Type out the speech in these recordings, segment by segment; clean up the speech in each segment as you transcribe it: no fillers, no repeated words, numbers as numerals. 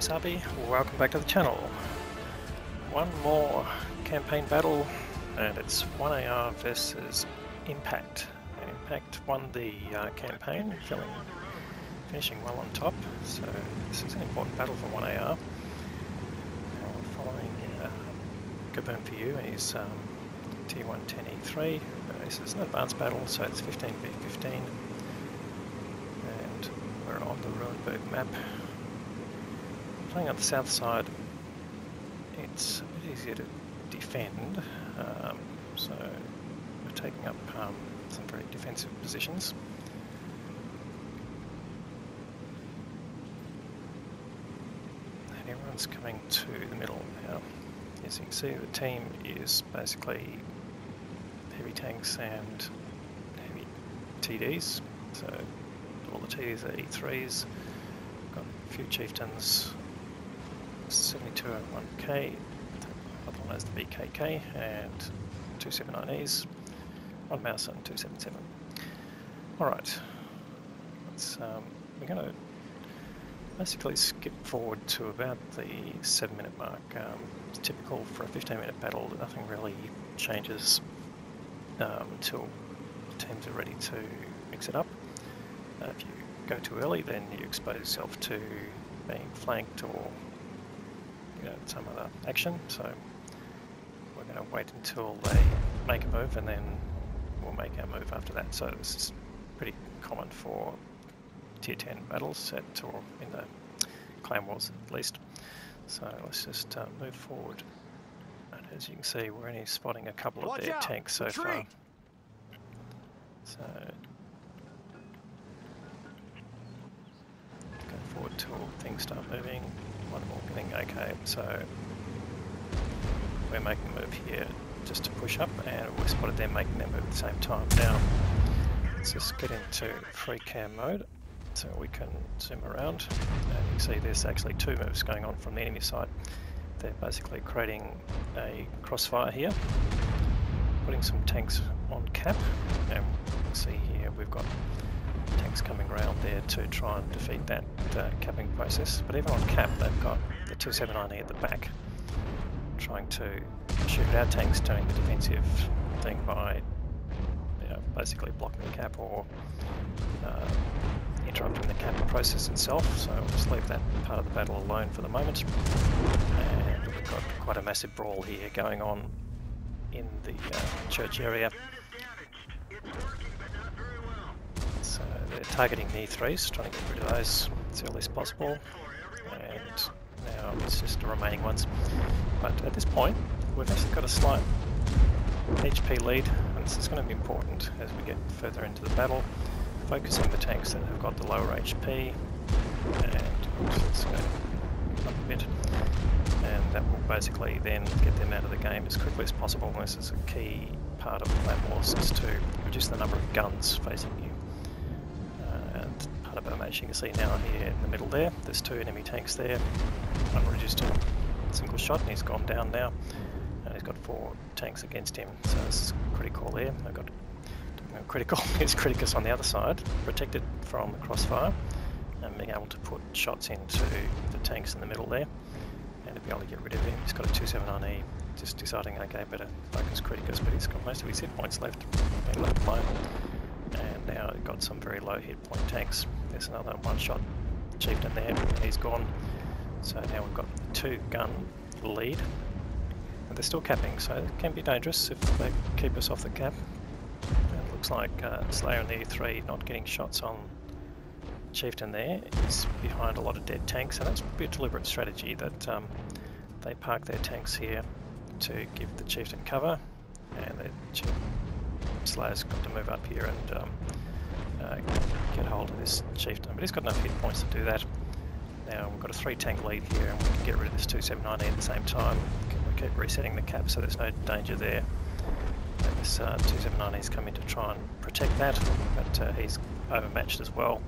Sabi, welcome back to the channel. One more campaign battle, and it's 1AR versus Impact. Impact won the campaign, finishing well on top, so this is an important battle for 1AR. Following Kaboom for you, he's Tier 1 10E3, but this is an advanced battle, so it's 15v15, and we're on the Ruinberg map. Playing on the south side, it's a bit easier to defend, so we're taking up some very defensive positions. And everyone's coming to the middle now. As you can see, the team is basically heavy tanks and heavy TDs, so all the TDs are E3s, got a few chieftains, 72 at 1K, other one has the BKK, and 279Es, one mouse and 277. Alright, we're going to basically skip forward to about the 7-minute mark. It's typical for a 15-minute battle, nothing really changes until the teams are ready to mix it up. If you go too early, then you expose yourself to being flanked or some other action, so we're going to wait until they make a move and then we'll make our move after that. So this is pretty common for Tier 10 battles or in the clan wars at least. So let's just move forward, and as you can see we're only spotting a couple of their tanks so far. So go forward till things start moving. One more getting okay, so we're making a move here just to push up, and we spotted them making their move at the same time. Now let's just get into free cam mode so we can zoom around, and you can see there's actually two moves going on from the enemy side. They're basically creating a crossfire here, putting some tanks on cap, and you can see here we've got tanks coming around there to try and defeat that capping process. But even on cap, they've got the 279E at the back, trying to shoot at our tanks, doing the defensive thing by basically blocking the cap or interrupting the cap process itself. So we'll just leave that part of the battle alone for the moment. And we've got quite a massive brawl here going on in the church area. So they're targeting the E3s, trying to get rid of those as early as possible, and now it's just the remaining ones. But at this point, we've actually got a slight HP lead, and this is going to be important as we get further into the battle, focusing the tanks that have got the lower HP, and let's go up a bit, and that will basically then get them out of the game as quickly as possible. And this is a key part of clan wars, is to reduce the number of guns facing you. And part of our match, you can see now here in the middle there's two enemy tanks there. One reduced to a single shot and he's gone down now. And he's got 4 tanks against him, so this is critical there. I've got critical is Criticus on the other side, protected from the crossfire, and being able to put shots into the tanks in the middle there, and to be able to get rid of him. He's got a 279E, just deciding, okay, better focus Criticus, but he's got most of his hit points left, being left alone. And now we've got some very low hit point tanks. There's another one-shot chieftain there, and he's gone. So now we've got 2-gun lead, and they're still capping, so it can be dangerous if they keep us off the cap. And it looks like Slayer in the E3 not getting shots on chieftain there is behind a lot of dead tanks, and that's a deliberate strategy that they park their tanks here to give the chieftain cover, and the Slayer's got to move up here and get hold of this chieftain, but he's got enough hit points to do that. Now we've got a 3-tank lead here, and we can get rid of this 279E at the same time. We keep resetting the cap, so there's no danger there. And this 279E is coming to try and protect that, but he's overmatched as well.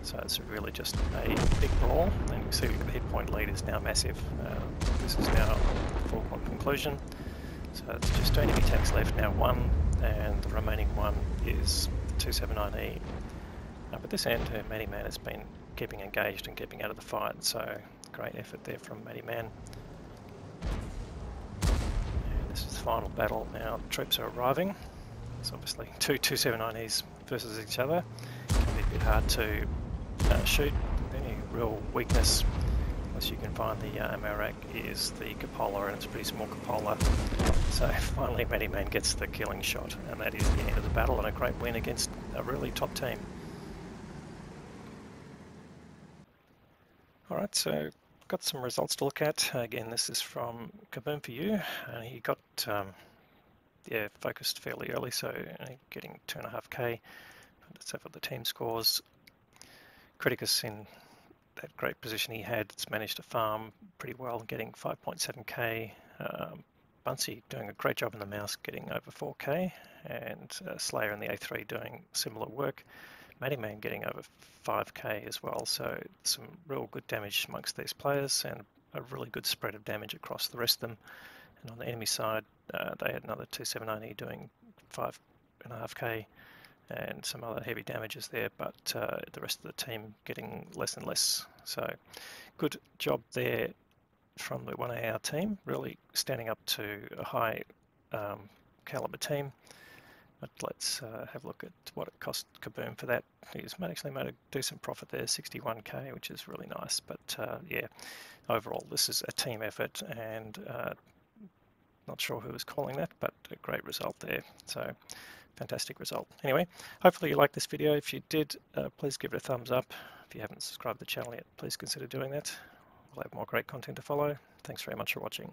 So it's really just a big brawl, and you can see the hit point lead is now massive. This is now full conclusion. So it's just 2 enemy tanks left now, 1, and the remaining one is the 279E. But this end, Maniman has been keeping engaged and keeping out of the fight, so Great effort there from Matty Man. And this is the final battle now. Troops are arriving. It's obviously two 279Es versus each other. It can be a bit hard to shoot. Any real weakness, unless you can find the Amarak, is the cupola, and it's a pretty small cupola. So finally Matty Man gets the killing shot, and that is the end of the battle and a great win against a really top team. Alright, so got some results to look at. Again, this is from Kaboom for You. He got focused fairly early, so getting 2.5k. Let's have the team scores. Criticus, in that great position he had, it's managed to farm pretty well, getting 5.7k. Bunsey doing a great job in the mouse, getting over 4k, and Slayer in the A3 doing similar work. Matty Man getting over 5k as well, so some real good damage amongst these players and a really good spread of damage across the rest of them. And on the enemy side, they had another 279E doing 5.5k and some other heavy damages there, but the rest of the team getting less and less. So good job there from the 1AR team, really standing up to a high caliber team. But let's have a look at what it cost Kaboom for that. He's actually made a decent profit there, 61k, which is really nice. But yeah, overall this is a team effort, and not sure who was calling that, but a great result there. So fantastic result. Anyway, hopefully you liked this video. If you did, please give it a thumbs up. If you haven't subscribed to the channel yet, please consider doing that. We'll have more great content to follow. Thanks very much for watching.